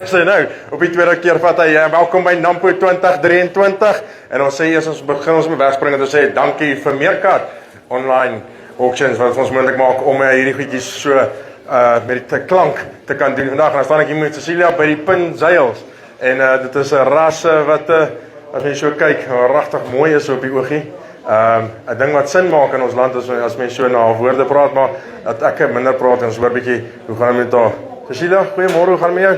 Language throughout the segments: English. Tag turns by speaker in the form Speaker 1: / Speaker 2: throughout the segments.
Speaker 1: So nou, op die tweede keer vat hy, welkom by Nampo 2023 en ons sê eers ons begin ons met wegspring en ons sê dankie vir Meerkat online auctions wat ons moontlik maak om hierdie goedjies so met die klank te kan doen vandag. En dan staan ek hier met Cecilia by die PinZ2yl en dit is 'n ras wat as jy so kyk, regtig mooi is op die oogie. 'n ding wat sin maak in ons land is as mense so na woorde praat, maar dat ek minder praat en ons hoor 'n bietjie hoe gaan dit met haar. Cecilia, goeiemôre, hoe gaan dit met jou?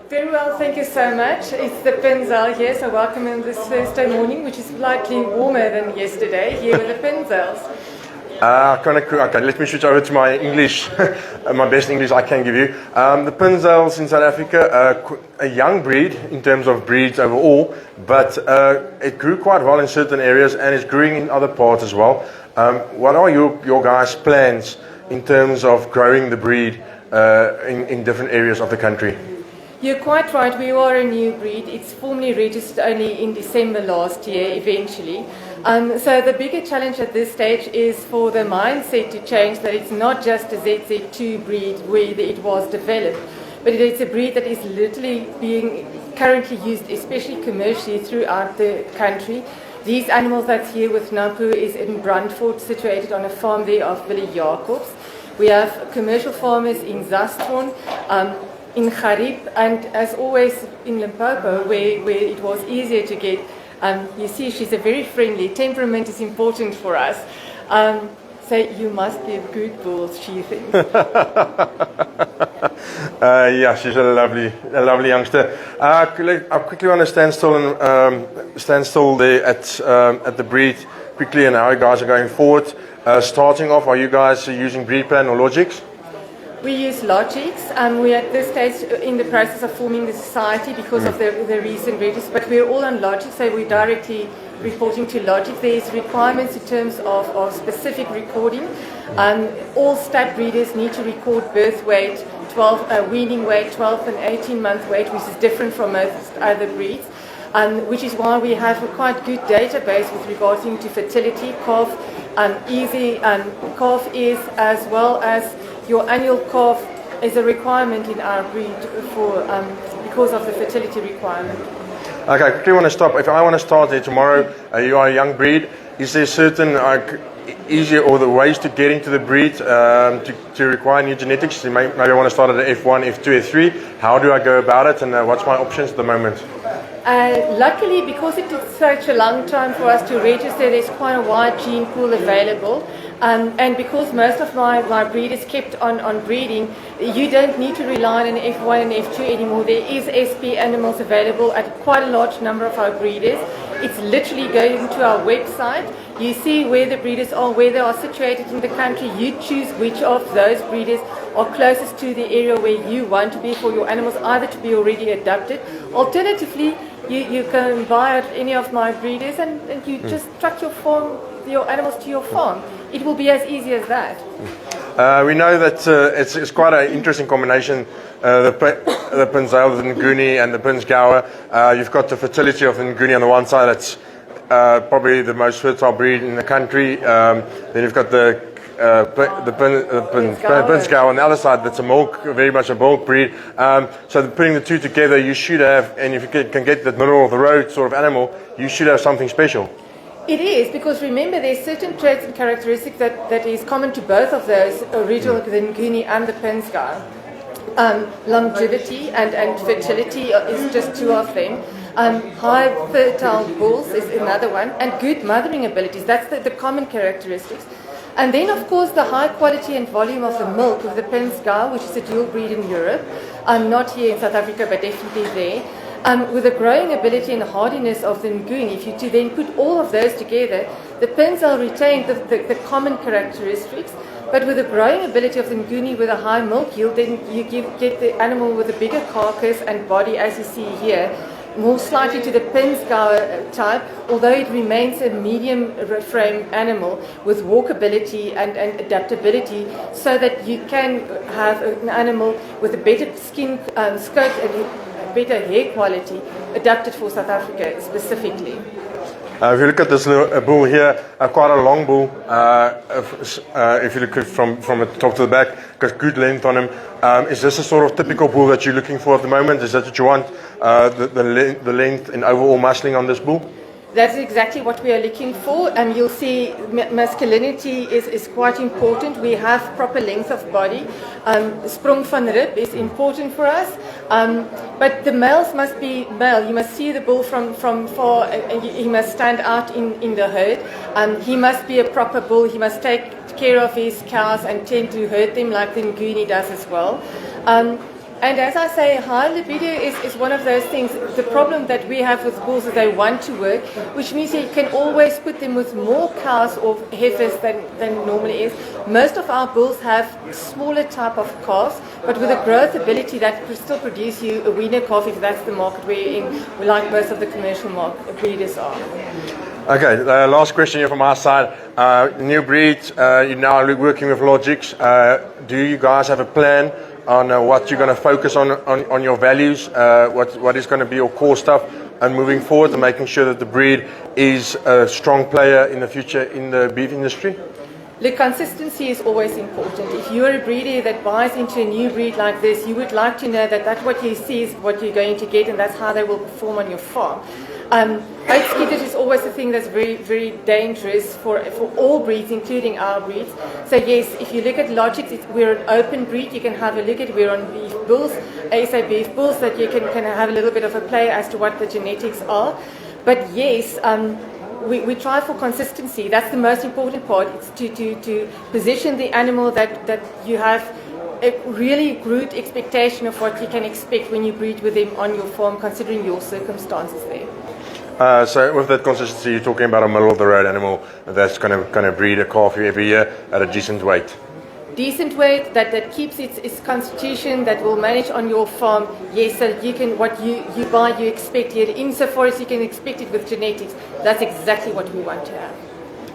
Speaker 2: Very well, thank you so much. It's the PinZ2yl here, so welcome in this Thursday morning, which is slightly warmer than yesterday, here with the PinZ2yls.
Speaker 1: Okay, let me switch over to my English, my best English I can give you. The PinZ2yls in South Africa, a young breed in terms of breeds overall, but it grew quite well in certain areas and is growing in other parts as well. What are your guys' plans in terms of growing the breed in different areas of the country?
Speaker 2: You're quite right, we are a new breed. It's formally registered only in December last year, eventually. So the bigger challenge at this stage is for the mindset to change, that it's not just a ZZ2 breed where it was developed, but it's a breed that is literally being currently used, especially commercially, throughout the country. These animals that's here with Nampo is in Brandfort, situated on a farm there of Willie Jacobs. We have commercial farmers in Zaston, in Garib, and as always in Limpopo, where it was easier to get. You see, she's a very friendly. Temperament is important for us. So you must be a good bull, she thinks.
Speaker 1: Yeah, she's a lovely youngster. I quickly want to stand still there at the breed quickly, and how you guys are going forward. Starting off, are you guys using breed plan or logics?
Speaker 2: We use logics. We're at this stage in the process of forming the society because of the recent registers, but we're all on logic, so we're directly reporting to logic. There's requirements in terms of specific recording. All stud breeders need to record birth weight, weaning weight, 12 and 18-month weight, which is different from most other breeds. Which is why we have a quite good database with regards to fertility, calf, calf ears, as well as your annual calf is a requirement in our breed because of the fertility requirement.
Speaker 1: Okay, quickly want to stop. If I want to start there tomorrow, you are a young breed. Is there certain easier or the ways to get into the breed to require new genetics? Maybe I want to start at F1, F2, F3. How do I go about it, and what's my options at the moment?
Speaker 2: Luckily, because it took such a long time for us to register, there's quite a wide gene pool available. And because most of my breed is kept on breeding, you don't need to rely on an F1 and F2 anymore. There is SP animals available at quite a large number of our breeders. It's literally going to our website. You see where the breeders are, where they are situated in the country. You choose which of those breeders are closest to the area where you want to be for your animals, either to be already adopted. Alternatively, you can buy at any of my breeders and you just truck your animals to your farm. It will be as easy as that.
Speaker 1: We know that it's quite an interesting combination, the PinZ2yl, the Nguni, and the PinZ2yl. You've got the fertility of the Nguni on the one side, that's probably the most fertile breed in the country. Then you've got the PinZ2yl on the other side, that's very much a milk breed. So putting the two together, you should have, and if you can get the middle of the road sort of animal, you should have something special.
Speaker 2: It is, because remember there's certain traits and characteristics that is common to both of those original, the Nguni and the PinZ2yl. Longevity and fertility is just two of them. High fertile bulls is another one, and good mothering abilities. That's the common characteristics. And then, of course, the high quality and volume of the milk of the PinZ2yl, which is a dual breed in Europe, not here in South Africa, but definitely there. With the growing ability and hardiness of the Nguni, if you then put all of those together, the PinZ2yl retained the common characteristics, but with the growing ability of the Nguni with a high milk yield, then you get the animal with a bigger carcass and body, as you see here, more slightly to the PinZ2yl type, although it remains a medium frame animal with walkability and adaptability, so that you can have an animal with a better skin coat and better hair quality adapted for South Africa specifically.
Speaker 1: If you look at this bull here, quite a long bull. If you look at from the top to the back, got good length on him. Is this a sort of typical bull that you're looking for at the moment? Is that what you want? The length and overall muscling on this bull?
Speaker 2: That's exactly what we are looking for. You'll see masculinity is quite important. We have proper length of body. Sprong van rib is important for us. But the males must be male. You must see the bull from far. He must stand out in the herd. He must be a proper bull. He must take care of his cows and tend to herd them like the Nguni does as well. And as I say, high libido is one of those things. The problem that we have with bulls is they want to work, which means you can always put them with more cows or heifers than normally is. Most of our bulls have smaller type of calves, but with a growth ability that could still produce you a weaner calf if that's the market we're in, like most of the commercial breeders are.
Speaker 1: Okay, last question here from our side. New breed, you're now working with Logics. Do you guys have a plan on what you're going to focus on your values, what is going to be your core stuff, and moving forward and making sure that the breed is a strong player in the future in the beef industry?
Speaker 2: The consistency is always important. If you're a breeder that buys into a new breed like this, you would like to know that what you see is what you're going to get, and that's how they will perform on your farm. Oat-skidded is always a thing that's very, very dangerous for all breeds, including our breeds. So yes, if you look at Logics, we're an open breed. You can have a look at. We're on beef bulls, SA beef bulls, that you can have a little bit of a play as to what the genetics are. But yes, we try for consistency. That's the most important part. It's to position the animal that you have a really good expectation of what you can expect when you breed with them on your farm, considering your circumstances there.
Speaker 1: So with that consistency, you're talking about a middle-of-the-road animal that's going to breed a calf every year at a decent weight.
Speaker 2: Decent weight that keeps its constitution, that will manage on your farm. Yes, so you can what you buy, you expect here. Insofar as you can expect it with genetics, that's exactly what we want to have.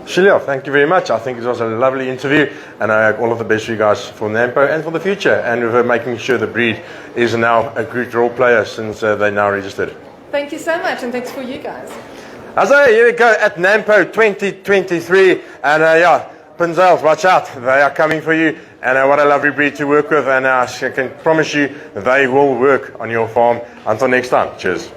Speaker 1: Cecilia, thank you very much. I think it was a lovely interview, and all of the best for you guys for Nampo and for the future, and with making sure the breed is now a good role player since they're now registered.
Speaker 2: Thank you so much, and thanks for you guys.
Speaker 1: So here we go at Nampo 2023, and PinZ2yl, watch out, they are coming for you, and what a lovely breed to work with, and I can promise you they will work on your farm. Until next time, cheers.